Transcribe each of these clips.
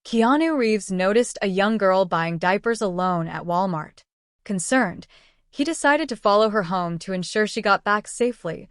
Keanu Reeves noticed a young girl buying diapers alone at Walmart. Concerned, he decided to follow her home to ensure she got back safely,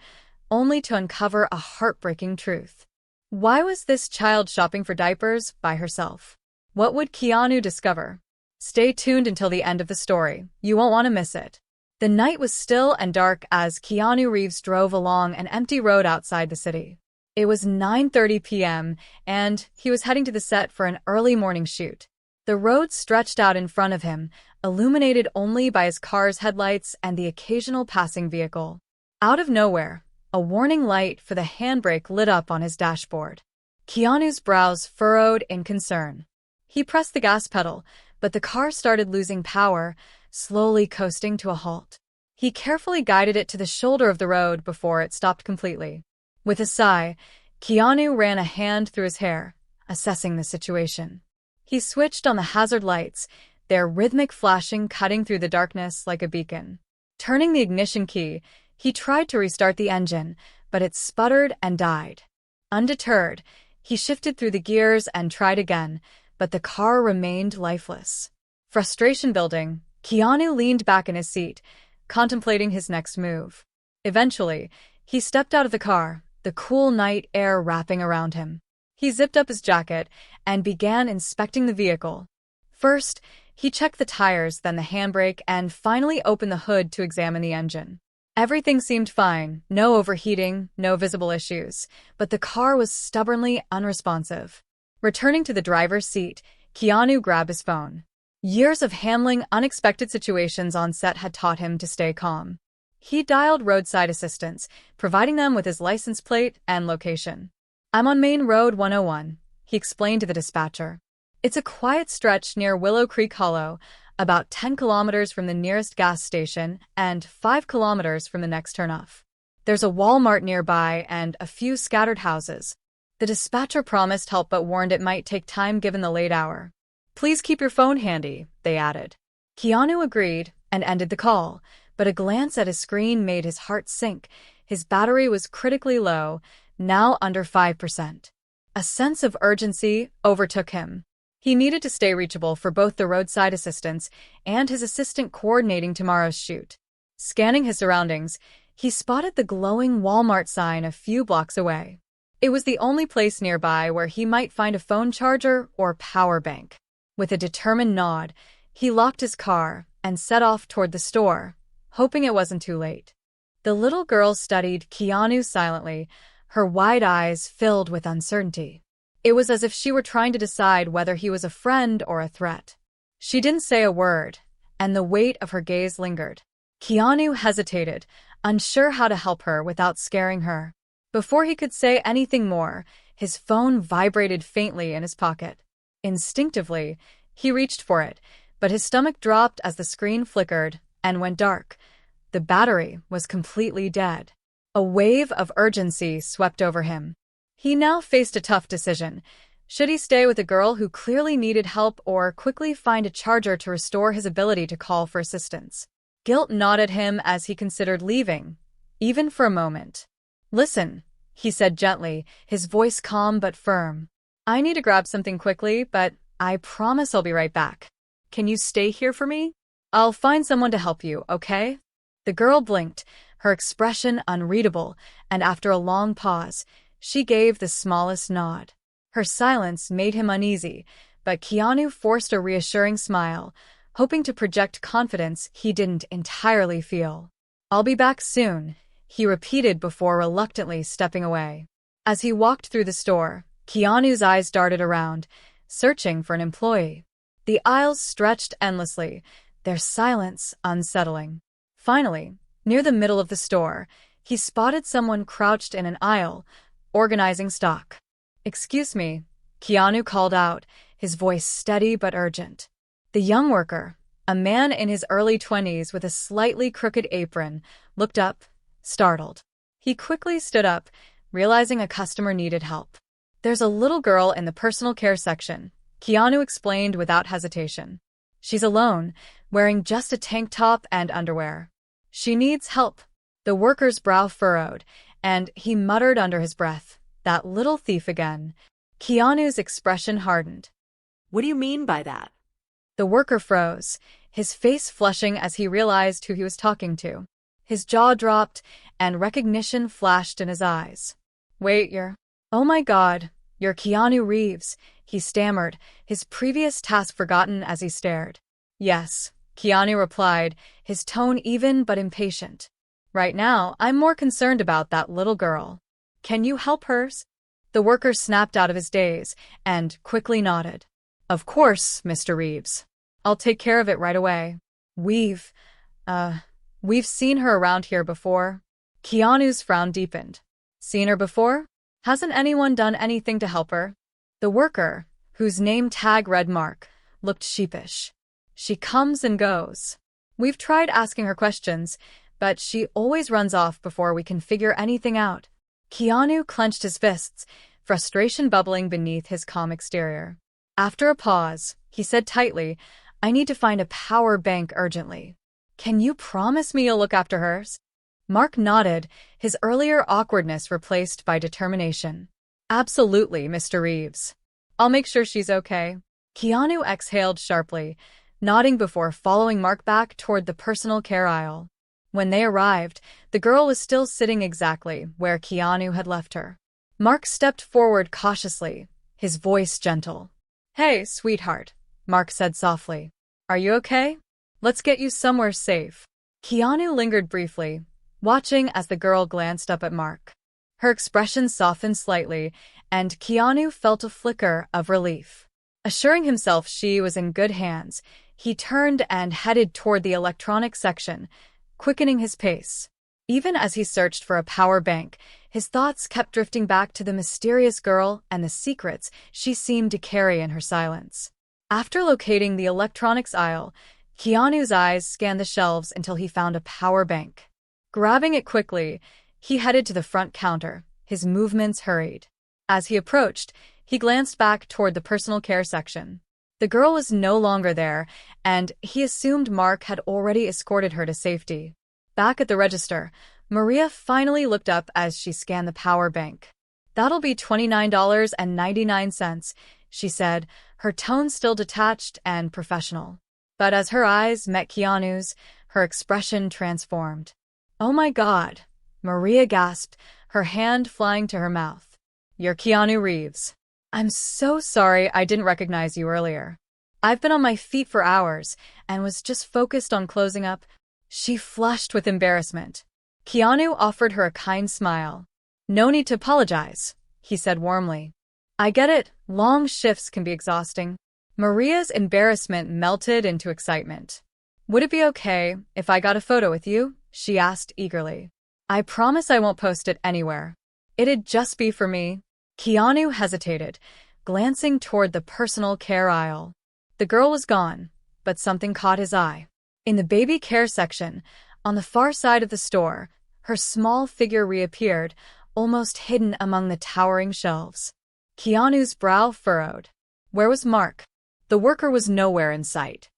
only to uncover a heartbreaking truth. Why was this child shopping for diapers by herself? What would Keanu discover? Stay tuned until the end of the story. You won't want to miss it. The night was still and dark as Keanu Reeves drove along an empty road outside the city. It was 9:30 p.m., and he was heading to the set for an early morning shoot. The road stretched out in front of him, illuminated only by his car's headlights and the occasional passing vehicle. Out of nowhere, a warning light for the handbrake lit up on his dashboard. Keanu's brows furrowed in concern. He pressed the gas pedal, but the car started losing power, slowly coasting to a halt. He carefully guided it to the shoulder of the road before it stopped completely. With a sigh, Keanu ran a hand through his hair, assessing the situation. He switched on the hazard lights, their rhythmic flashing cutting through the darkness like a beacon. Turning the ignition key, he tried to restart the engine, but it sputtered and died. Undeterred, he shifted through the gears and tried again, but the car remained lifeless. Frustration building, Keanu leaned back in his seat, contemplating his next move. Eventually, he stepped out of the car, the cool night air wrapping around him. He zipped up his jacket and began inspecting the vehicle. First, he checked the tires, then the handbrake, and finally opened the hood to examine the engine. Everything seemed fine, no overheating, no visible issues, but the car was stubbornly unresponsive. Returning to the driver's seat, Keanu grabbed his phone. Years of handling unexpected situations on set had taught him to stay calm. He dialed roadside assistance, providing them with his license plate and location. "I'm on Main Road 101, he explained to the dispatcher. "It's a quiet stretch near Willow Creek Hollow, about 10 kilometers from the nearest gas station and 5 kilometers from the next turnoff. There's a Walmart nearby and a few scattered houses." The dispatcher promised help but warned it might take time given the late hour. "Please keep your phone handy," they added. Keanu agreed and ended the call, but a glance at his screen made his heart sink. His battery was critically low, now under 5%. A sense of urgency overtook him. He needed to stay reachable for both the roadside assistance and his assistant coordinating tomorrow's shoot. Scanning his surroundings, he spotted the glowing Walmart sign a few blocks away. It was the only place nearby where he might find a phone charger or power bank. With a determined nod, he locked his car and set off toward the store, hoping it wasn't too late. The little girl studied Keanu silently, her wide eyes filled with uncertainty. It was as if she were trying to decide whether he was a friend or a threat. She didn't say a word, and the weight of her gaze lingered. Keanu hesitated, unsure how to help her without scaring her. Before he could say anything more, his phone vibrated faintly in his pocket. Instinctively, he reached for it, but his stomach dropped as the screen flickered and went dark. The battery was completely dead. A wave of urgency swept over him. He now faced a tough decision. Should he stay with a girl who clearly needed help or quickly find a charger to restore his ability to call for assistance? Guilt gnawed at him as he considered leaving, even for a moment. "Listen," he said gently, his voice calm but firm. "I need to grab something quickly, but I promise I'll be right back. Can you stay here for me? I'll find someone to help you, okay?" The girl blinked, her expression unreadable, and after a long pause, she gave the smallest nod. Her silence made him uneasy, but Keanu forced a reassuring smile, hoping to project confidence he didn't entirely feel. "I'll be back soon," he repeated before reluctantly stepping away. As he walked through the store, Keanu's eyes darted around, searching for an employee. The aisles stretched endlessly, their silence unsettling. Finally, near the middle of the store, he spotted someone crouched in an aisle, organizing stock. "Excuse me," Keanu called out, his voice steady but urgent. The young worker, a man in his early 20s with a slightly crooked apron, looked up, startled. He quickly stood up, realizing a customer needed help. "There's a little girl in the personal care section," Keanu explained without hesitation. "She's alone, wearing just a tank top and underwear. She needs help." The worker's brow furrowed, and he muttered under his breath, "That little thief again." Keanu's expression hardened. What do you mean by that? The worker froze, his face flushing as he realized who he was talking to. His jaw dropped, and recognition flashed in his eyes. Wait, you're... Oh my God, you're Keanu Reeves, he stammered, his previous task forgotten as he stared. Yes, Keanu replied, his tone even but impatient. Right now, I'm more concerned about that little girl. Can you help her? The worker snapped out of his daze and quickly nodded. Of course, Mr. Reeves. I'll take care of it right away. We've seen her around here before. Keanu's frown deepened. Seen her before? Hasn't anyone done anything to help her? The worker, whose name tag read Mark, looked sheepish. She comes and goes. We've tried asking her questions, but she always runs off before we can figure anything out. Keanu clenched his fists, frustration bubbling beneath his calm exterior. After a pause, he said tightly, I need to find a power bank urgently. Can you promise me you'll look after hers? Mark nodded, his earlier awkwardness replaced by determination. Absolutely, Mr. Reeves. I'll make sure she's okay. Keanu exhaled sharply, nodding before following Mark back toward the personal care aisle. When they arrived, the girl was still sitting exactly where Keanu had left her. Mark stepped forward cautiously, his voice gentle. Hey, sweetheart, Mark said softly. Are you okay? Let's get you somewhere safe. Keanu lingered briefly, watching as the girl glanced up at Mark. Her expression softened slightly, and Keanu felt a flicker of relief. Assuring himself she was in good hands, he turned and headed toward the electronics section, quickening his pace. Even as he searched for a power bank, his thoughts kept drifting back to the mysterious girl and the secrets she seemed to carry in her silence. After locating the electronics aisle, Keanu's eyes scanned the shelves until he found a power bank. Grabbing it quickly, he headed to the front counter, his movements hurried. As he approached, he glanced back toward the personal care section. The girl was no longer there, and he assumed Mark had already escorted her to safety. Back at the register, Maria finally looked up as she scanned the power bank. That'll be $29.99, she said, her tone still detached and professional. But as her eyes met Keanu's, her expression transformed. Oh my God, Maria gasped, her hand flying to her mouth. You're Keanu Reeves. I'm so sorry I didn't recognize you earlier. I've been on my feet for hours and was just focused on closing up. She flushed with embarrassment. Keanu offered her a kind smile. No need to apologize, he said warmly. I get it, long shifts can be exhausting. Maria's embarrassment melted into excitement. Would it be okay if I got a photo with you? She asked eagerly. I promise I won't post it anywhere. It'd just be for me. Keanu hesitated, glancing toward the personal care aisle. The girl was gone, but something caught his eye. In the baby care section, on the far side of the store, her small figure reappeared, almost hidden among the towering shelves. Keanu's brow furrowed. Where was Mark? The worker was nowhere in sight.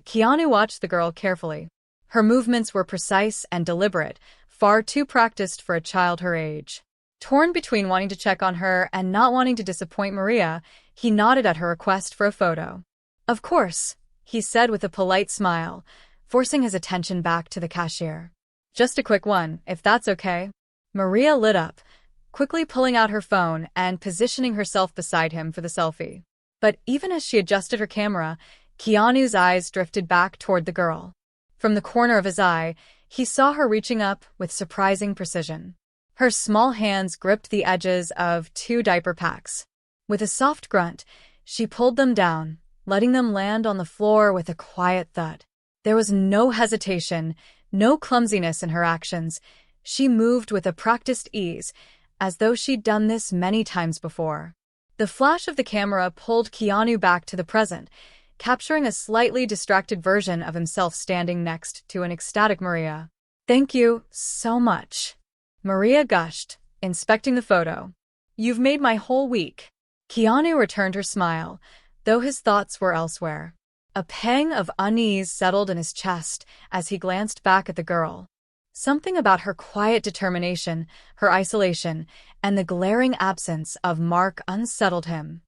Keanu watched the girl carefully. Her movements were precise and deliberate, far too practiced for a child her age. Torn between wanting to check on her and not wanting to disappoint Maria, he nodded at her request for a photo. Of course, he said with a polite smile, forcing his attention back to the cashier. Just a quick one, if that's okay. Maria lit up, quickly pulling out her phone and positioning herself beside him for the selfie. But even as she adjusted her camera, Keanu's eyes drifted back toward the girl. From the corner of his eye, he saw her reaching up with surprising precision. Her small hands gripped the edges of 2 diaper packs. With a soft grunt, she pulled them down, letting them land on the floor with a quiet thud. There was no hesitation, no clumsiness in her actions. She moved with a practiced ease, as though she'd done this many times before. The flash of the camera pulled Keanu back to the present, capturing a slightly distracted version of himself standing next to an ecstatic Maria. Thank you so much. Maria gushed, inspecting the photo. You've made my whole week. Keanu returned her smile, though his thoughts were elsewhere. A pang of unease settled in his chest as he glanced back at the girl. Something about her quiet determination, her isolation, and the glaring absence of Mark unsettled him.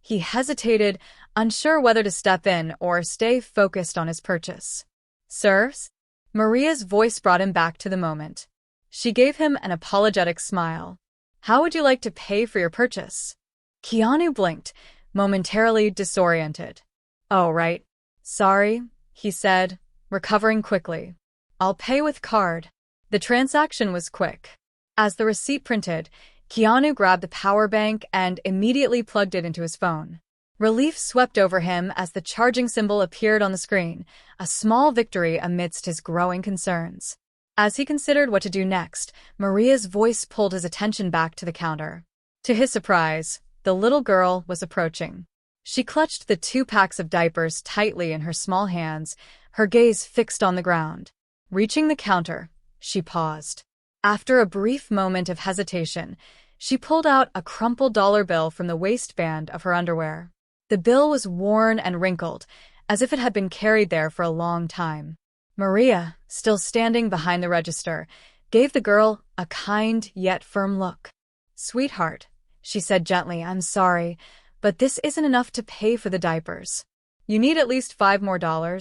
He hesitated, unsure whether to step in or stay focused on his purchase. "Sirs?" Maria's voice brought him back to the moment. She gave him an apologetic smile. "How would you like to pay for your purchase?" Keanu blinked, momentarily disoriented. "Oh, right. Sorry," he said, recovering quickly. "I'll pay with card." The transaction was quick. As the receipt printed, Keanu grabbed the power bank and immediately plugged it into his phone. Relief swept over him as the charging symbol appeared on the screen, a small victory amidst his growing concerns. As he considered what to do next, Maria's voice pulled his attention back to the counter. To his surprise, the little girl was approaching. She clutched the 2 packs of diapers tightly in her small hands, her gaze fixed on the ground. Reaching the counter, she paused. After a brief moment of hesitation, she pulled out a crumpled dollar bill from the waistband of her underwear. The bill was worn and wrinkled, as if it had been carried there for a long time. Maria, still standing behind the register, gave the girl a kind yet firm look. "Sweetheart," she said gently, "I'm sorry, but this isn't enough to pay for the diapers. You need at least $5 more."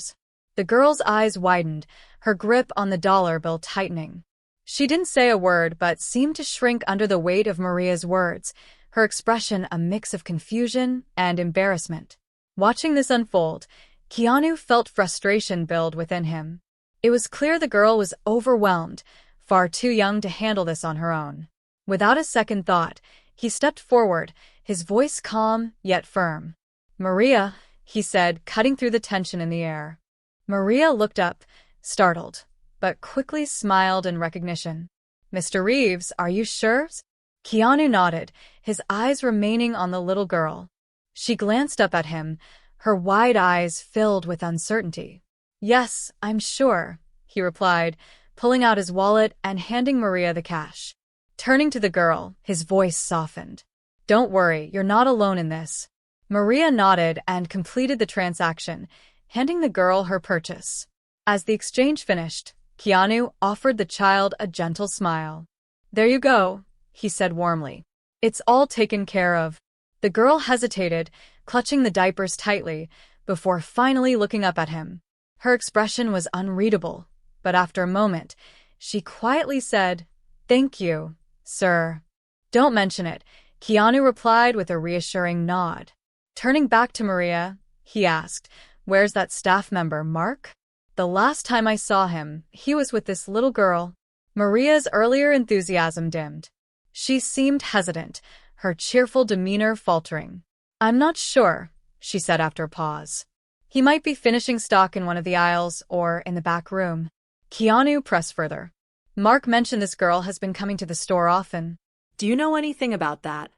The girl's eyes widened, her grip on the dollar bill tightening. She didn't say a word but seemed to shrink under the weight of Maria's words, her expression a mix of confusion and embarrassment. Watching this unfold, Keanu felt frustration build within him. It was clear the girl was overwhelmed, far too young to handle this on her own. Without a second thought, he stepped forward, his voice calm yet firm. "Maria," he said, cutting through the tension in the air. Maria looked up, startled, but quickly smiled in recognition. "Mr. Reeves, are you sure?" Keanu nodded, his eyes remaining on the little girl. She glanced up at him, her wide eyes filled with uncertainty. "Yes, I'm sure," he replied, pulling out his wallet and handing Maria the cash. Turning to the girl, his voice softened. "Don't worry, you're not alone in this." Maria nodded and completed the transaction, handing the girl her purchase. As the exchange finished, Keanu offered the child a gentle smile. "There you go," he said warmly. "It's all taken care of." The girl hesitated, clutching the diapers tightly, before finally looking up at him. Her expression was unreadable, but after a moment, she quietly said, "Thank you, sir." "Don't mention it," Keanu replied with a reassuring nod. Turning back to Maria, he asked, "Where's that staff member, Mark?" "The last time I saw him, he was with this little girl." Maria's earlier enthusiasm dimmed. She seemed hesitant, her cheerful demeanor faltering. "I'm not sure," she said after a pause. "He might be finishing stock in one of the aisles or in the back room." Keanu pressed further. "Mark mentioned this girl has been coming to the store often. Do you know anything about that?"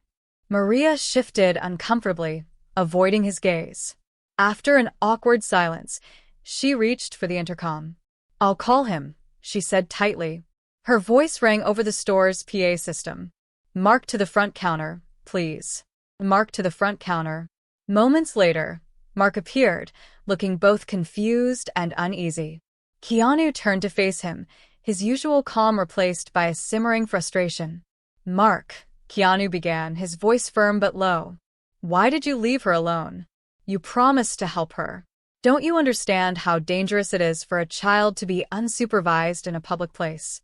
Maria shifted uncomfortably, avoiding his gaze. After an awkward silence, she reached for the intercom. "I'll call him," she said tightly. Her voice rang over the store's PA system. "Mark to the front counter, please." Mark to the front counter. Moments later, Mark appeared, looking both confused and uneasy. Keanu turned to face him, his usual calm replaced by a simmering frustration. "Mark," Keanu began, his voice firm but low. "Why did you leave her alone? You promised to help her. Don't you understand how dangerous it is for a child to be unsupervised in a public place?"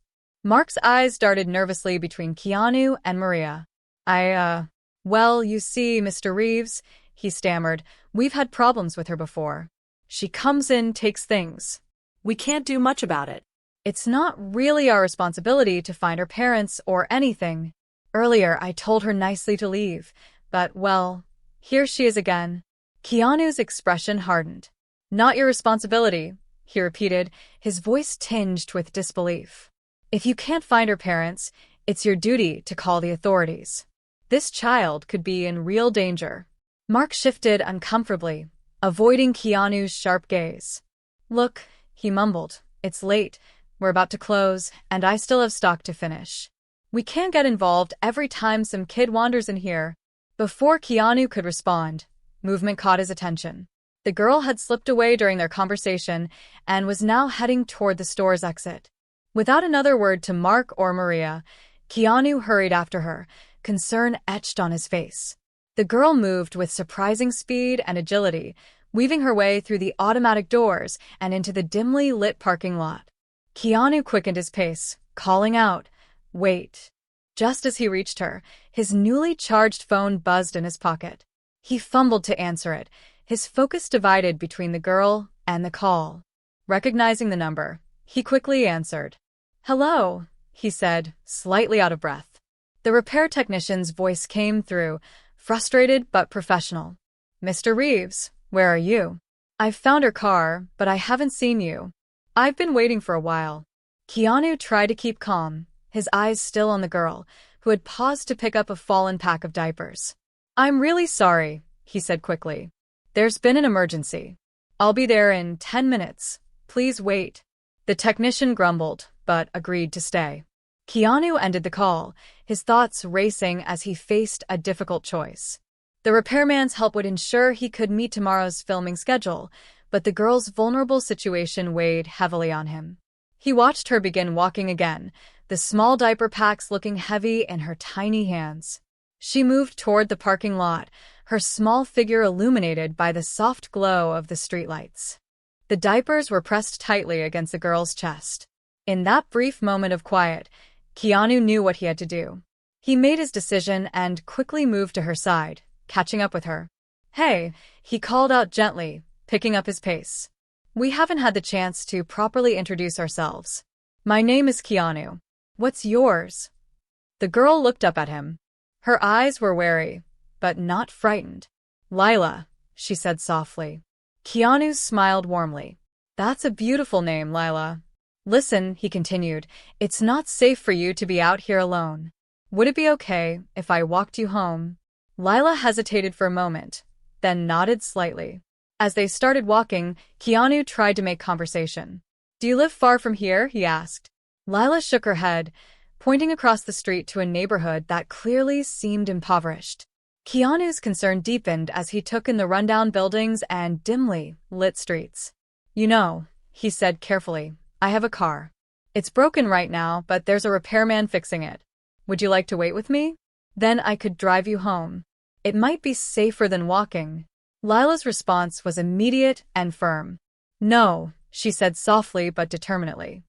Mark's eyes darted nervously between Keanu and Maria. Well, you see, Mr. Reeves," he stammered, "we've had problems with her before. She comes in, takes things. We can't do much about it. It's not really our responsibility to find her parents or anything. Earlier, I told her nicely to leave, but, well, here she is again." Keanu's expression hardened. "Not your responsibility," he repeated, his voice tinged with disbelief. "If you can't find her parents, it's your duty to call the authorities. This child could be in real danger." Mark shifted uncomfortably, avoiding Keanu's sharp gaze. "Look," he mumbled, "it's late, we're about to close, and I still have stock to finish. We can't get involved every time some kid wanders in here." Before Keanu could respond, movement caught his attention. The girl had slipped away during their conversation and was now heading toward the store's exit. Without another word to Mark or Maria, Keanu hurried after her, concern etched on his face. The girl moved with surprising speed and agility, weaving her way through the automatic doors and into the dimly lit parking lot. Keanu quickened his pace, calling out, "Wait." Just as he reached her, his newly charged phone buzzed in his pocket. He fumbled to answer it, his focus divided between the girl and the call. Recognizing the number, he quickly answered. "Hello," he said, slightly out of breath. The repair technician's voice came through, frustrated but professional. "Mr. Reeves, where are you? I've found her car, but I haven't seen you. I've been waiting for a while." Keanu tried to keep calm, his eyes still on the girl, who had paused to pick up a fallen pack of diapers. "I'm really sorry," he said quickly. "There's been an emergency. I'll be there in 10 minutes. Please wait." The technician grumbled, but agreed to stay. Keanu ended the call, his thoughts racing as he faced a difficult choice. The repairman's help would ensure he could meet tomorrow's filming schedule, but the girl's vulnerable situation weighed heavily on him. He watched her begin walking again, the small diaper packs looking heavy in her tiny hands. She moved toward the parking lot, her small figure illuminated by the soft glow of the streetlights. The diapers were pressed tightly against the girl's chest. In that brief moment of quiet, Keanu knew what he had to do. He made his decision and quickly moved to her side, catching up with her. "Hey," he called out gently, picking up his pace. "We haven't had the chance to properly introduce ourselves. My name is Keanu. What's yours?" The girl looked up at him. Her eyes were wary, but not frightened. "Lila," she said softly. Keanu smiled warmly. "That's a beautiful name, Lila. Listen," he continued, "it's not safe for you to be out here alone. Would it be okay if I walked you home?" Lila hesitated for a moment, then nodded slightly. As they started walking, Keanu tried to make conversation. "Do you live far from here?" he asked. Lila shook her head, pointing across the street to a neighborhood that clearly seemed impoverished. Keanu's concern deepened as he took in the rundown buildings and dimly lit streets. "You know," he said carefully, "I have a car. It's broken right now, but there's a repairman fixing it. Would you like to wait with me? Then I could drive you home. It might be safer than walking." Lila's response was immediate and firm. "No," she said softly but determinedly.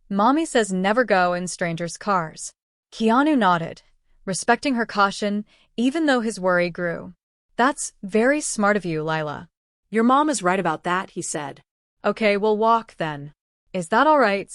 "Mommy says never go in strangers' cars." Keanu nodded, respecting her caution even though his worry grew. "That's very smart of you, Lila." "Your mom is right about that," he said. "Okay, we'll walk then. Is that all right?"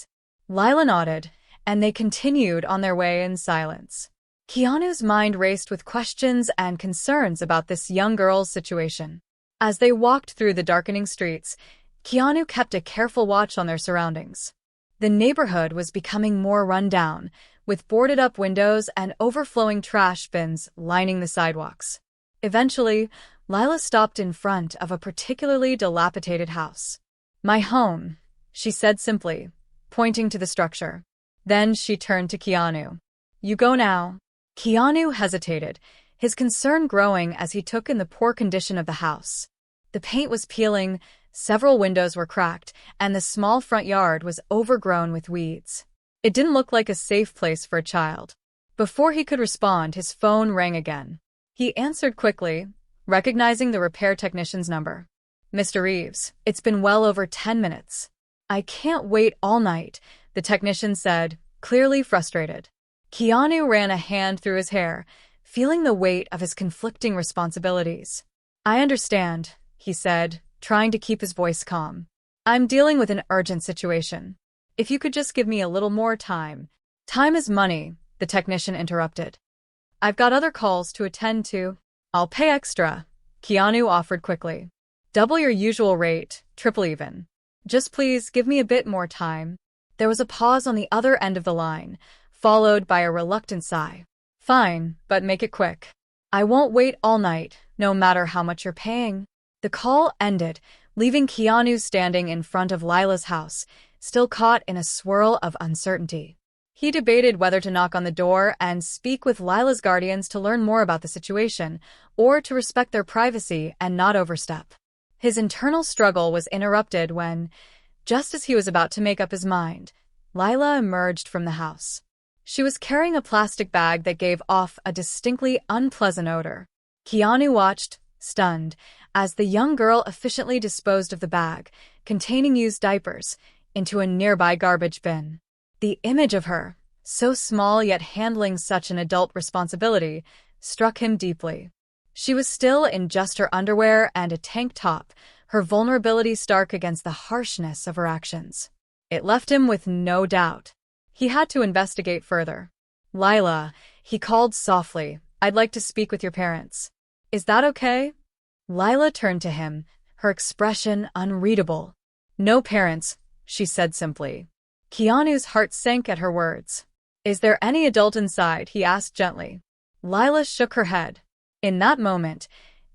Lila nodded, and they continued on their way in silence. Keanu's mind raced with questions and concerns about this young girl's situation. As they walked through the darkening streets, Keanu kept a careful watch on their surroundings. The neighborhood was becoming more run down, with boarded-up windows and overflowing trash bins lining the sidewalks. Eventually, Lila stopped in front of a particularly dilapidated house. "My home," she said simply, pointing to the structure. Then she turned to Keanu. "You go now." Keanu hesitated, his concern growing as he took in the poor condition of the house. The paint was peeling, several windows were cracked, and the small front yard was overgrown with weeds. It didn't look like a safe place for a child. Before he could respond, his phone rang again. He answered quickly, recognizing the repair technician's number. "Mr. Reeves, it's been well over 10 minutes. I can't wait all night," the technician said, clearly frustrated. Keanu ran a hand through his hair, feeling the weight of his conflicting responsibilities. "I understand," he said, trying to keep his voice calm. "I'm dealing with an urgent situation. If you could just give me a little more time." "Time is money," the technician interrupted. "I've got other calls to attend to." "I'll pay extra," Keanu offered quickly. "Double your usual rate, triple even. Just please give me a bit more time." There was a pause on the other end of the line, followed by a reluctant sigh. "Fine, but make it quick. I won't wait all night, no matter how much you're paying." The call ended, leaving Keanu standing in front of Lila's house, still caught in a swirl of uncertainty. He debated whether to knock on the door and speak with Lila's guardians to learn more about the situation, or to respect their privacy and not overstep. His internal struggle was interrupted when, just as he was about to make up his mind, Lila emerged from the house. She was carrying a plastic bag that gave off a distinctly unpleasant odor. Keanu watched, stunned, as the young girl efficiently disposed of the bag, containing used diapers, into a nearby garbage bin. The image of her, so small yet handling such an adult responsibility, struck him deeply. She was still in just her underwear and a tank top, her vulnerability stark against the harshness of her actions. It left him with no doubt. He had to investigate further. "Lila," he called softly, "I'd like to speak with your parents. Is that okay?" Lila turned to him, her expression unreadable. "No parents," she said simply. Keanu's heart sank at her words. "Is there any adult inside?" he asked gently. Lila shook her head. In that moment,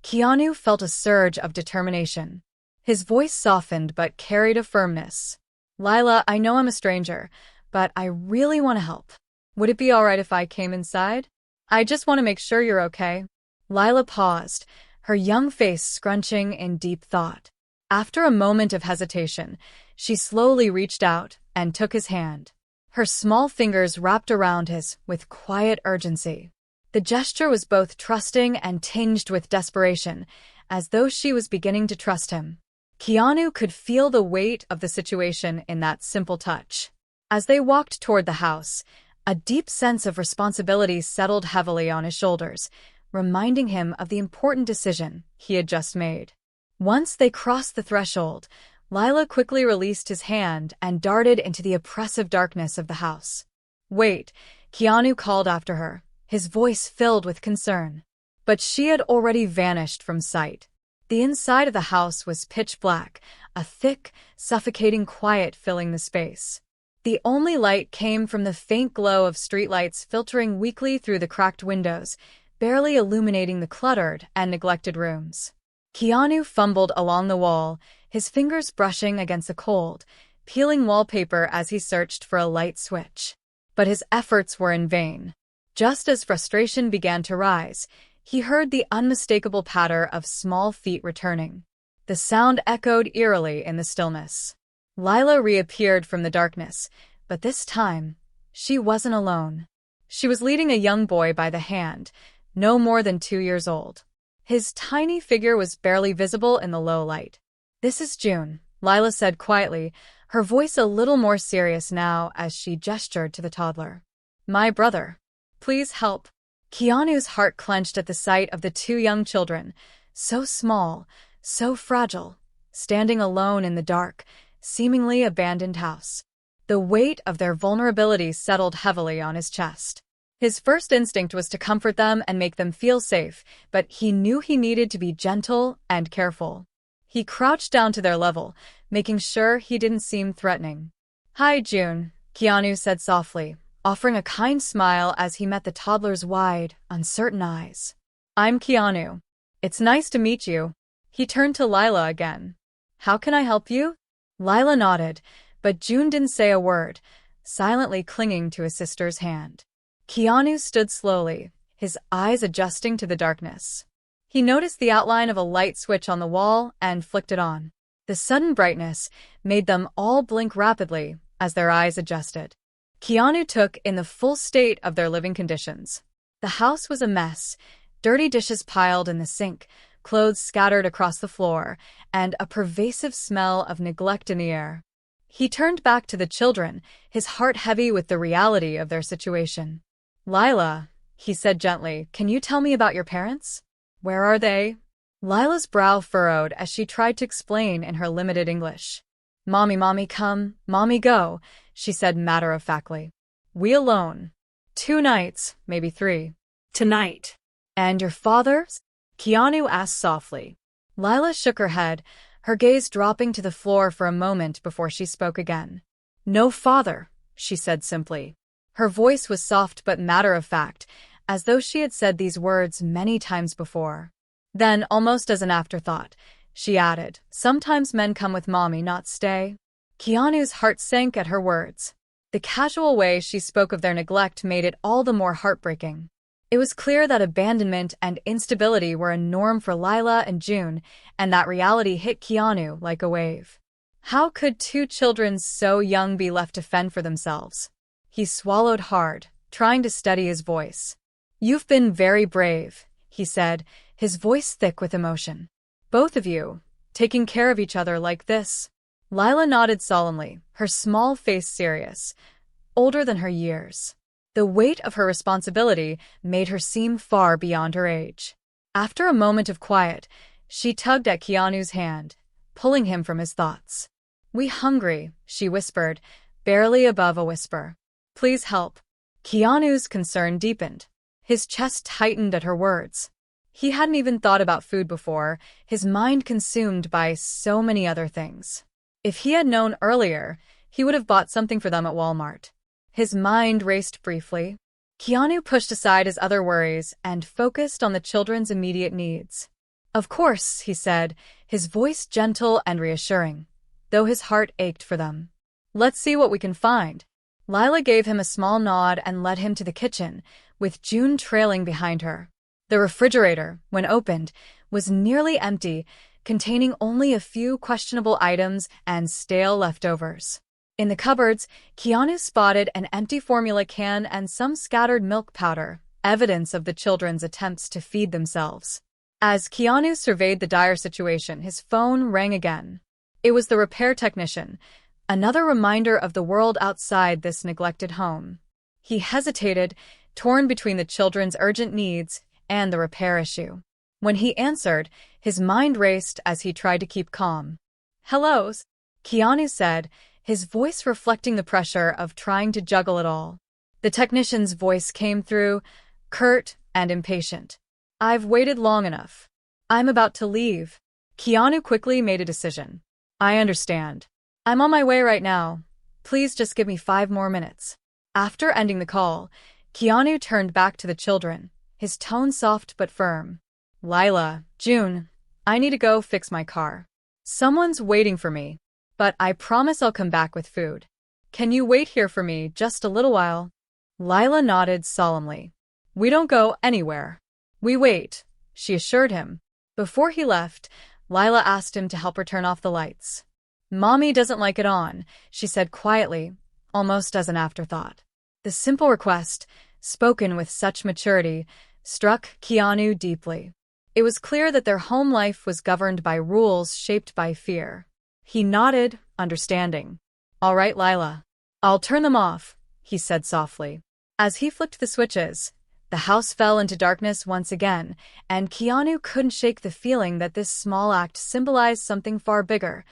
Keanu felt a surge of determination. His voice softened but carried a firmness. "Lila, I know I'm a stranger, but I really want to help. Would it be all right if I came inside? I just want to make sure you're okay." Lila paused, her young face scrunching in deep thought. After a moment of hesitation, she slowly reached out and took his hand. Her small fingers wrapped around his with quiet urgency. The gesture was both trusting and tinged with desperation, as though she was beginning to trust him. Keanu could feel the weight of the situation in that simple touch. As they walked toward the house, a deep sense of responsibility settled heavily on his shoulders, reminding him of the important decision he had just made. Once they crossed the threshold, Lila quickly released his hand and darted into the oppressive darkness of the house. "Wait," Keanu called after her, his voice filled with concern. But she had already vanished from sight. The inside of the house was pitch black, a thick, suffocating quiet filling the space. The only light came from the faint glow of streetlights filtering weakly through the cracked windows, barely illuminating the cluttered and neglected rooms. Keanu fumbled along the wall, his fingers brushing against the cold, peeling wallpaper as he searched for a light switch. But his efforts were in vain. Just as frustration began to rise, he heard the unmistakable patter of small feet returning. The sound echoed eerily in the stillness. Lila reappeared from the darkness, but this time, she wasn't alone. She was leading a young boy by the hand, no more than 2 years old. His tiny figure was barely visible in the low light. "This is June," Lila said quietly, her voice a little more serious now as she gestured to the toddler. "My brother. Please help." Keanu's heart clenched at the sight of the 2 young children, so small, so fragile, standing alone in the dark, seemingly abandoned house. The weight of their vulnerability settled heavily on his chest. His first instinct was to comfort them and make them feel safe, but he knew he needed to be gentle and careful. He crouched down to their level, making sure he didn't seem threatening. "Hi, June," Keanu said softly, offering a kind smile as he met the toddler's wide, uncertain eyes. "I'm Keanu. It's nice to meet you." He turned to Lila again. "How can I help you?" Lila nodded, but June didn't say a word, silently clinging to his sister's hand. Keanu stood slowly, his eyes adjusting to the darkness. He noticed the outline of a light switch on the wall and flicked it on. The sudden brightness made them all blink rapidly as their eyes adjusted. Keanu took in the full state of their living conditions. The house was a mess, dirty dishes piled in the sink, clothes scattered across the floor, and a pervasive smell of neglect in the air. He turned back to the children, his heart heavy with the reality of their situation. "Lila," he said gently, "can you tell me about your parents? Where are they?" Lila's brow furrowed as she tried to explain in her limited English. Mommy come, mommy go," she said matter-of-factly. "We alone. 2 nights, maybe 3. Tonight. "And your father?" Keanu asked softly. Lila shook her head, her gaze dropping to the floor for a moment before she spoke again. "No father," she said simply. Her voice was soft but matter-of-fact, as though she had said these words many times before. Then, almost as an afterthought, she added, "Sometimes men come with mommy, not stay." Keanu's heart sank at her words. The casual way she spoke of their neglect made it all the more heartbreaking. It was clear that abandonment and instability were a norm for Lila and June, and that reality hit Keanu like a wave. How could 2 children so young be left to fend for themselves? He swallowed hard, trying to steady his voice. "You've been very brave," he said, his voice thick with emotion. "Both of you, taking care of each other like this?" Lila nodded solemnly, her small face serious, older than her years. The weight of her responsibility made her seem far beyond her age. After a moment of quiet, she tugged at Keanu's hand, pulling him from his thoughts. "We hungry," she whispered, barely above a whisper. "Please help." Keanu's concern deepened. His chest tightened at her words. He hadn't even thought about food before, his mind consumed by so many other things. If he had known earlier, he would have bought something for them at Walmart. His mind raced briefly. Keanu pushed aside his other worries and focused on the children's immediate needs. "Of course," he said, his voice gentle and reassuring, though his heart ached for them. "Let's see what we can find." Lila gave him a small nod and led him to the kitchen, with June trailing behind her. The refrigerator, when opened, was nearly empty, containing only a few questionable items and stale leftovers. In the cupboards, Keanu spotted an empty formula can and some scattered milk powder, evidence of the children's attempts to feed themselves. As Keanu surveyed the dire situation, his phone rang again. It was the repair technician, another reminder of the world outside this neglected home. He hesitated, torn between the children's urgent needs and the repair issue. When he answered, his mind raced as he tried to keep calm. "Hello," Keanu said, his voice reflecting the pressure of trying to juggle it all. The technician's voice came through, curt and impatient. "I've waited long enough. I'm about to leave." Keanu quickly made a decision. "I understand. I'm on my way right now. Please just give me 5 more minutes." After ending the call, Keanu turned back to the children, his tone soft but firm. "Lila, June, I need to go fix my car. Someone's waiting for me, but I promise I'll come back with food. Can you wait here for me just a little while?" Lila nodded solemnly. "We don't go anywhere. We wait," she assured him. Before he left, Lila asked him to help her turn off the lights. "Mommy doesn't like it on," she said quietly, almost as an afterthought. The simple request, spoken with such maturity, struck Keanu deeply. It was clear that their home life was governed by rules shaped by fear. He nodded, understanding. "All right, Lila. I'll turn them off," he said softly. As he flicked the switches, the house fell into darkness once again, and Keanu couldn't shake the feeling that this small act symbolized something far bigger,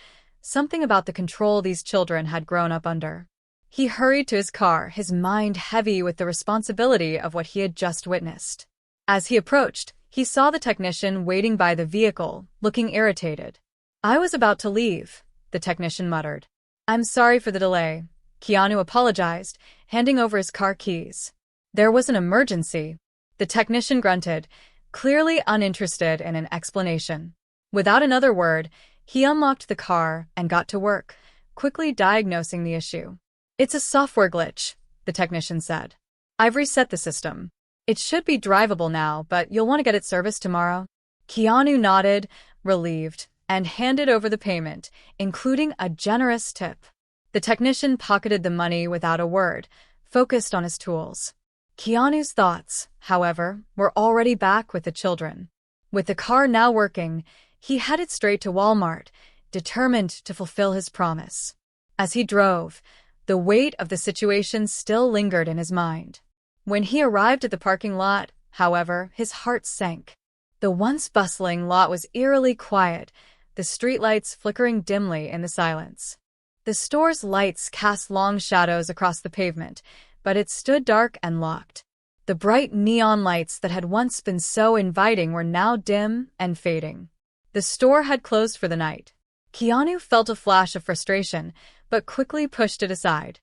something about the control these children had grown up under. He hurried to his car, his mind heavy with the responsibility of what he had just witnessed. As he approached, he saw the technician waiting by the vehicle, looking irritated. "I was about to leave," the technician muttered. "I'm sorry for the delay," Keanu apologized, handing over his car keys. "There was an emergency," the technician grunted, clearly uninterested in an explanation. Without another word, he unlocked the car and got to work, quickly diagnosing the issue. "It's a software glitch," the technician said. "I've reset the system. It should be drivable now, but you'll want to get it serviced tomorrow." Keanu nodded, relieved, and handed over the payment, including a generous tip. The technician pocketed the money without a word, focused on his tools. Keanu's thoughts, however, were already back with the children. With the car now working, he headed straight to Walmart, determined to fulfill his promise. As he drove, the weight of the situation still lingered in his mind. When he arrived at the parking lot, however, his heart sank. The once bustling lot was eerily quiet, the streetlights flickering dimly in the silence. The store's lights cast long shadows across the pavement, but it stood dark and locked. The bright neon lights that had once been so inviting were now dim and fading. The store had closed for the night. Keanu felt a flash of frustration, but quickly pushed it aside.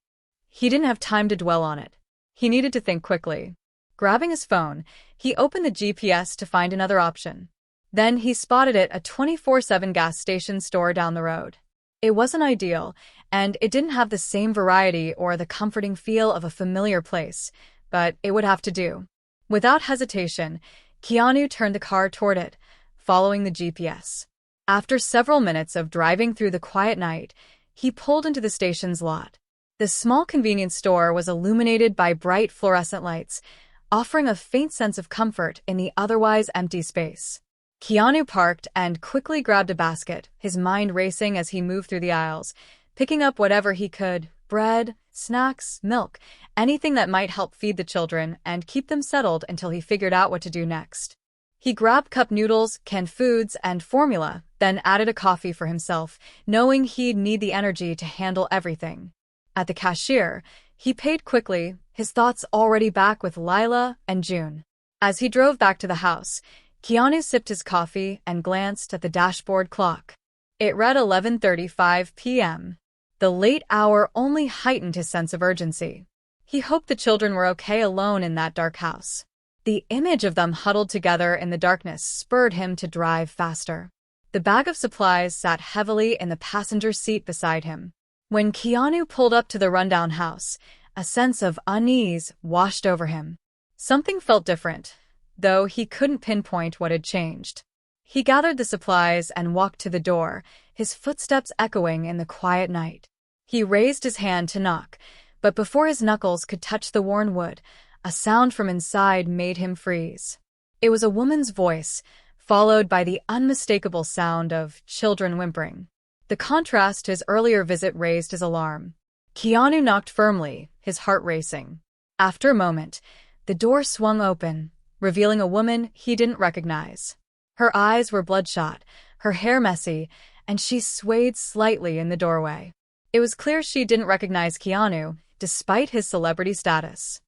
He didn't have time to dwell on it. He needed to think quickly. Grabbing his phone, he opened the GPS to find another option. Then he spotted it, a 24/7 gas station store down the road. It wasn't ideal, and it didn't have the same variety or the comforting feel of a familiar place, but it would have to do. Without hesitation, Keanu turned the car toward it, following the GPS. After several minutes of driving through the quiet night, he pulled into the station's lot. The small convenience store was illuminated by bright fluorescent lights, offering a faint sense of comfort in the otherwise empty space. Keanu parked and quickly grabbed a basket, his mind racing as he moved through the aisles, picking up whatever he could: bread, snacks, milk, anything that might help feed the children and keep them settled until he figured out what to do next. He grabbed cup noodles, canned foods, and formula, then added a coffee for himself, knowing he'd need the energy to handle everything. At the cashier, he paid quickly, his thoughts already back with Lila and June. As he drove back to the house, Keanu sipped his coffee and glanced at the dashboard clock. It read 11:35 p.m. The late hour only heightened his sense of urgency. He hoped the children were okay alone in that dark house. The image of them huddled together in the darkness spurred him to drive faster. The bag of supplies sat heavily in the passenger seat beside him. When Keanu pulled up to the rundown house, a sense of unease washed over him. Something felt different, though he couldn't pinpoint what had changed. He gathered the supplies and walked to the door, his footsteps echoing in the quiet night. He raised his hand to knock, but before his knuckles could touch the worn wood, a sound from inside made him freeze. It was a woman's voice, followed by the unmistakable sound of children whimpering. The contrast to his earlier visit raised his alarm. Keanu knocked firmly, his heart racing. After a moment, the door swung open, revealing a woman he didn't recognize. Her eyes were bloodshot, her hair messy, and she swayed slightly in the doorway. It was clear she didn't recognize Keanu, despite his celebrity status.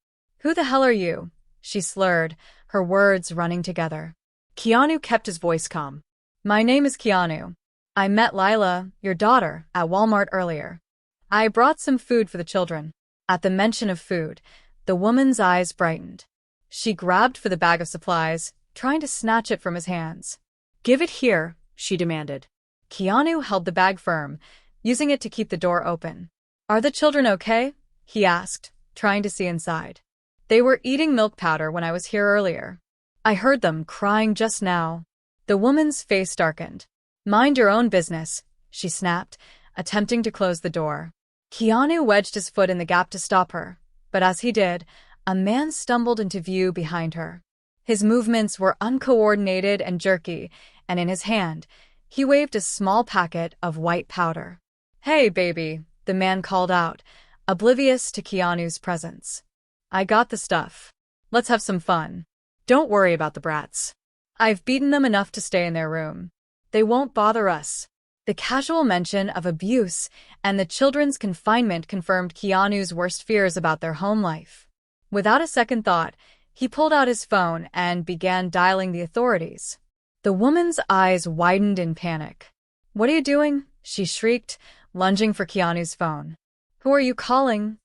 "Who the hell are you?" she slurred, her words running together. Keanu kept his voice calm. "My name is Keanu. I met Lila, your daughter, at Walmart earlier. I brought some food for the children." At the mention of food, the woman's eyes brightened. She grabbed for the bag of supplies, trying to snatch it from his hands. "Give it here," she demanded. Keanu held the bag firm, using it to keep the door open. "Are the children okay?" he asked, trying to see inside. "They were eating milk powder when I was here earlier. I heard them crying just now." The woman's face darkened. "Mind your own business," she snapped, attempting to close the door. Keanu wedged his foot in the gap to stop her, but as he did, a man stumbled into view behind her. His movements were uncoordinated and jerky, and in his hand, he waved a small packet of white powder. "Hey, baby," the man called out, oblivious to Keanu's presence. "I got the stuff. Let's have some fun. Don't worry about the brats. I've beaten them enough to stay in their room. They won't bother us." The casual mention of abuse and the children's confinement confirmed Keanu's worst fears about their home life. Without a second thought, he pulled out his phone and began dialing the authorities. The woman's eyes widened in panic. "What are you doing?" she shrieked, lunging for Keanu's phone. "Who are you calling?"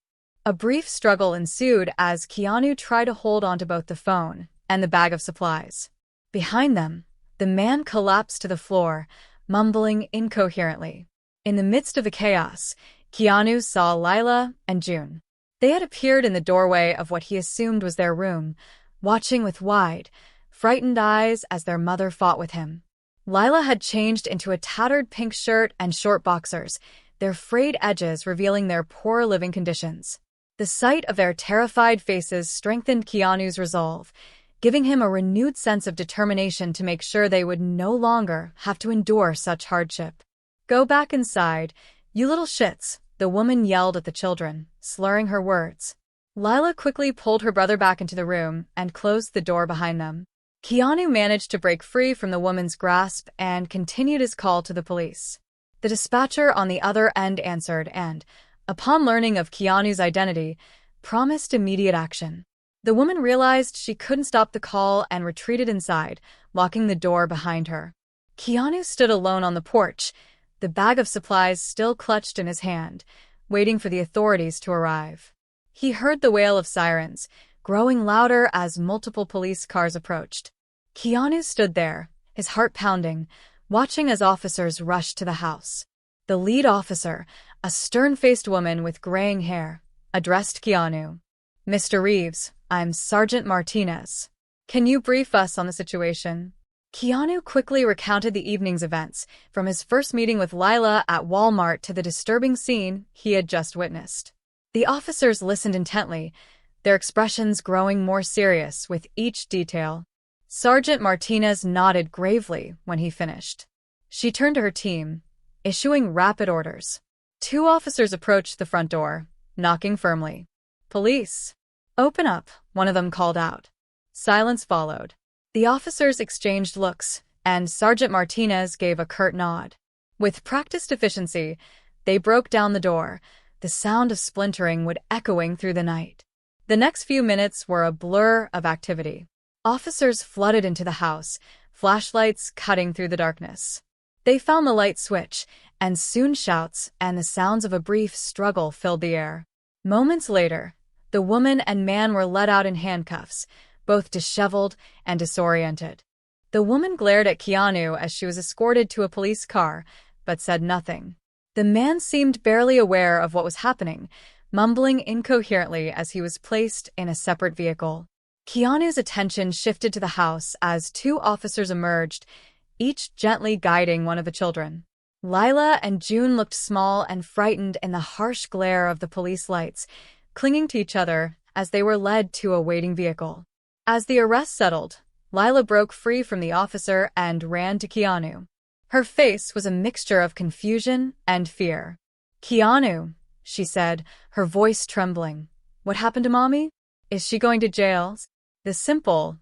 A brief struggle ensued as Keanu tried to hold onto both the phone and the bag of supplies. Behind them, the man collapsed to the floor, mumbling incoherently. In the midst of the chaos, Keanu saw Lila and June. They had appeared in the doorway of what he assumed was their room, watching with wide, frightened eyes as their mother fought with him. Lila had changed into a tattered pink shirt and short boxers, their frayed edges revealing their poor living conditions. The sight of their terrified faces strengthened Keanu's resolve, giving him a renewed sense of determination to make sure they would no longer have to endure such hardship. "Go back inside, you little shits," the woman yelled at the children, slurring her words. Lila quickly pulled her brother back into the room and closed the door behind them. Keanu managed to break free from the woman's grasp and continued his call to the police. The dispatcher on the other end answered and, upon learning of Keanu's identity, promised immediate action. The woman realized she couldn't stop the call and retreated inside, locking the door behind her. Keanu stood alone on the porch, the bag of supplies still clutched in his hand, waiting for the authorities to arrive. He heard the wail of sirens, growing louder as multiple police cars approached. Keanu stood there, his heart pounding, watching as officers rushed to the house. The lead officer, a stern-faced woman with graying hair, addressed Keanu. "Mr. Reeves, I'm Sergeant Martinez. Can you brief us on the situation?" Keanu quickly recounted the evening's events, from his first meeting with Lila at Walmart to the disturbing scene he had just witnessed. The officers listened intently, their expressions growing more serious with each detail. Sergeant Martinez nodded gravely when he finished. She turned to her team, issuing rapid orders. 2 officers approached the front door, knocking firmly. "Police! Open up," one of them called out. Silence followed. The officers exchanged looks, and Sergeant Martinez gave a curt nod. With practiced efficiency, they broke down the door, the sound of splintering would echoing through the night. The next few minutes were a blur of activity. Officers flooded into the house, flashlights cutting through the darkness. They found the light switch, and soon shouts and the sounds of a brief struggle filled the air. Moments later, the woman and man were led out in handcuffs, both disheveled and disoriented. The woman glared at Keanu as she was escorted to a police car, but said nothing. The man seemed barely aware of what was happening, mumbling incoherently as he was placed in a separate vehicle. Keanu's attention shifted to the house as 2 officers emerged, each gently guiding one of the children. Lila and June looked small and frightened in the harsh glare of the police lights, clinging to each other as they were led to a waiting vehicle. As the arrest settled, Lila broke free from the officer and ran to Keanu. Her face was a mixture of confusion and fear. "Keanu," she said, her voice trembling. "What happened to Mommy? Is she going to jail?" The simple,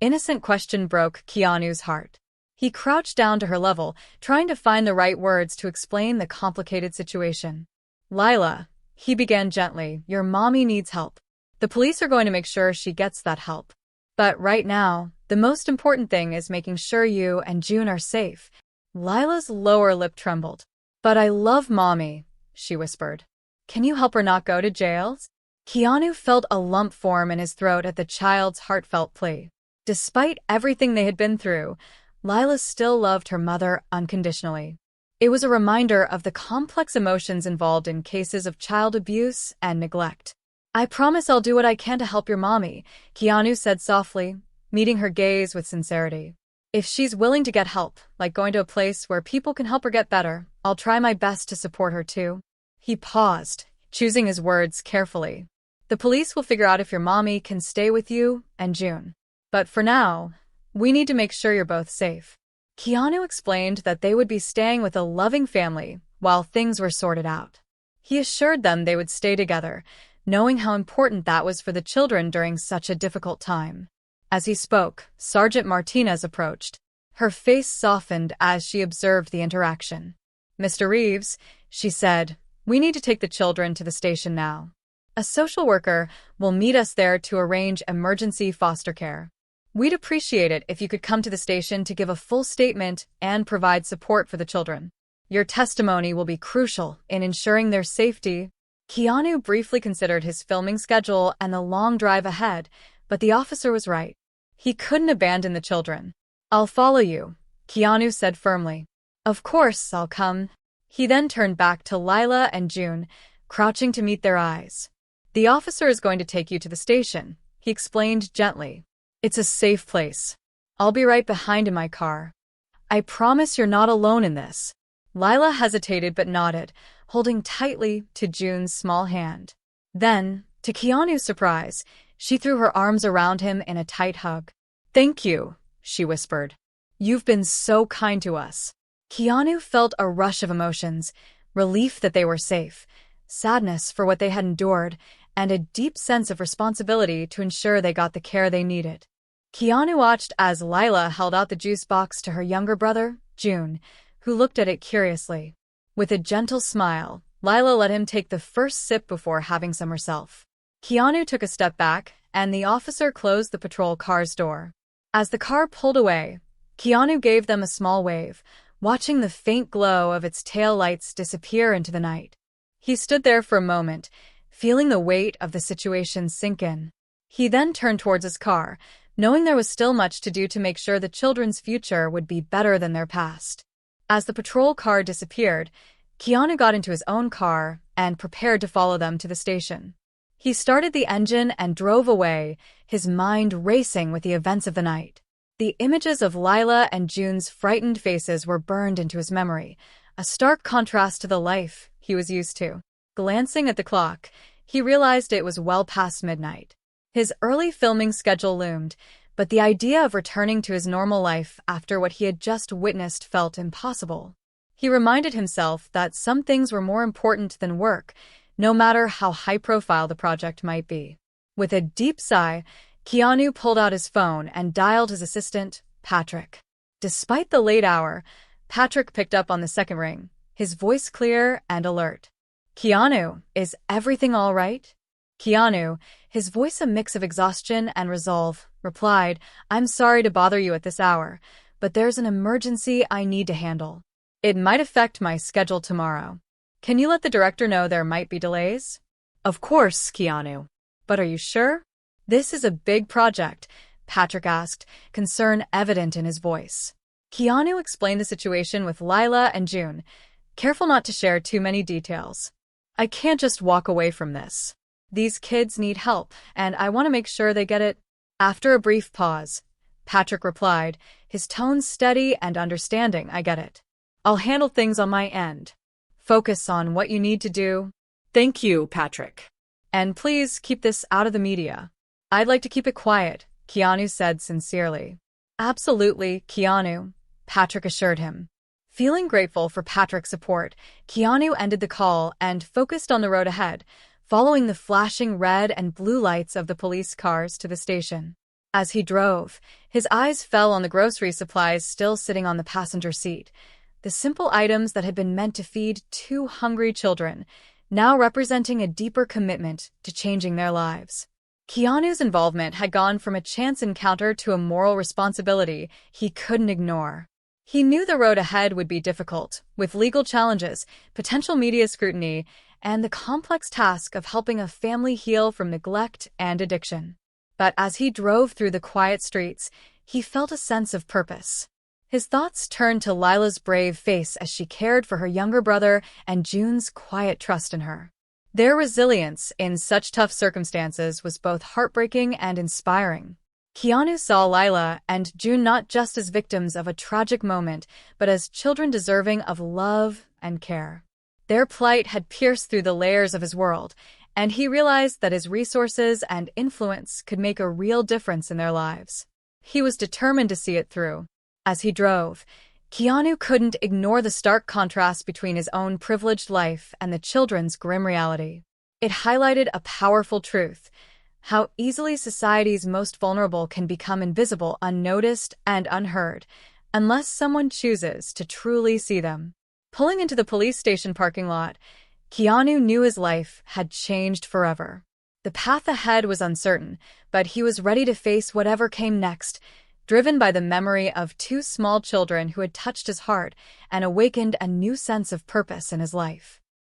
innocent question broke Keanu's heart. He crouched down to her level, trying to find the right words to explain the complicated situation. "Lila," he began gently, "your mommy needs help. The police are going to make sure she gets that help. But right now, the most important thing is making sure you and June are safe." Lila's lower lip trembled. "But I love Mommy," she whispered. "Can you help her not go to jail?" Keanu felt a lump form in his throat at the child's heartfelt plea. Despite everything they had been through, Lila still loved her mother unconditionally. It was a reminder of the complex emotions involved in cases of child abuse and neglect. "I promise I'll do what I can to help your mommy," Keanu said softly, meeting her gaze with sincerity. "If she's willing to get help, like going to a place where people can help her get better, I'll try my best to support her too." He paused, choosing his words carefully. "The police will figure out if your mommy can stay with you and June. But for now, we need to make sure you're both safe." Keanu explained that they would be staying with a loving family while things were sorted out. He assured them they would stay together, knowing how important that was for the children during such a difficult time. As he spoke, Sergeant Martinez approached. Her face softened as she observed the interaction. "Mr. Reeves," she said, "we need to take the children to the station now. A social worker will meet us there to arrange emergency foster care. We'd appreciate it if you could come to the station to give a full statement and provide support for the children. Your testimony will be crucial in ensuring their safety." Keanu briefly considered his filming schedule and the long drive ahead, but the officer was right. He couldn't abandon the children. "I'll follow you," Keanu said firmly. "Of course, I'll come." He then turned back to Lila and June, crouching to meet their eyes. "The officer is going to take you to the station," he explained gently. "It's a safe place. I'll be right behind in my car. I promise you're not alone in this." Lila hesitated but nodded, holding tightly to June's small hand. Then, to Keanu's surprise, she threw her arms around him in a tight hug. "Thank you," she whispered. "You've been so kind to us." Keanu felt a rush of emotions, relief that they were safe, sadness for what they had endured, and a deep sense of responsibility to ensure they got the care they needed. Keanu watched as Lila held out the juice box to her younger brother, June, who looked at it curiously. With a gentle smile, Lila let him take the first sip before having some herself. Keanu took a step back, and the officer closed the patrol car's door. As the car pulled away, Keanu gave them a small wave, watching the faint glow of its tail lights disappear into the night. He stood there for a moment, feeling the weight of the situation sink in. He then turned towards his car, knowing there was still much to do to make sure the children's future would be better than their past. As the patrol car disappeared, Keanu got into his own car and prepared to follow them to the station. He started the engine and drove away, his mind racing with the events of the night. The images of Lila and June's frightened faces were burned into his memory, a stark contrast to the life he was used to. Glancing at the clock, he realized it was well past midnight. His early filming schedule loomed, but the idea of returning to his normal life after what he had just witnessed felt impossible. He reminded himself that some things were more important than work, no matter how high-profile the project might be. With a deep sigh, Keanu pulled out his phone and dialed his assistant, Patrick. Despite the late hour, Patrick picked up on the second ring, his voice clear and alert. "Keanu, is everything all right?" Keanu, his voice a mix of exhaustion and resolve, replied, "I'm sorry to bother you at this hour, but there's an emergency I need to handle. It might affect my schedule tomorrow. Can you let the director know there might be delays?" Of course, Keanu. "But are you sure? This is a big project," Patrick asked, concern evident in his voice. Keanu explained the situation with Lila and June, careful not to share too many details. "I can't just walk away from this. These kids need help, and I want to make sure they get it." After a brief pause, Patrick replied, his tone steady and understanding. "I get it. I'll handle things on my end. Focus on what you need to do. Thank you, Patrick. And please keep this out of the media." "I'd like to keep it quiet," Keanu said sincerely. "Absolutely, Keanu," Patrick assured him. Feeling grateful for Patrick's support, Keanu ended the call and focused on the road ahead, following the flashing red and blue lights of the police cars to the station. As he drove, his eyes fell on the grocery supplies still sitting on the passenger seat, the simple items that had been meant to feed two hungry children, now representing a deeper commitment to changing their lives. Keanu's involvement had gone from a chance encounter to a moral responsibility he couldn't ignore. He knew the road ahead would be difficult, with legal challenges, potential media scrutiny, and the complex task of helping a family heal from neglect and addiction. But as he drove through the quiet streets, he felt a sense of purpose. His thoughts turned to Lila's brave face as she cared for her younger brother and June's quiet trust in her. Their resilience in such tough circumstances was both heartbreaking and inspiring. Keanu saw Lila and June not just as victims of a tragic moment, but as children deserving of love and care. Their plight had pierced through the layers of his world, and he realized that his resources and influence could make a real difference in their lives. He was determined to see it through. As he drove, Keanu couldn't ignore the stark contrast between his own privileged life and the children's grim reality. It highlighted a powerful truth: how easily society's most vulnerable can become invisible, unnoticed, and unheard, unless someone chooses to truly see them. Pulling into the police station parking lot, Keanu knew his life had changed forever. The path ahead was uncertain, but he was ready to face whatever came next, driven by the memory of two small children who had touched his heart and awakened a new sense of purpose in his life.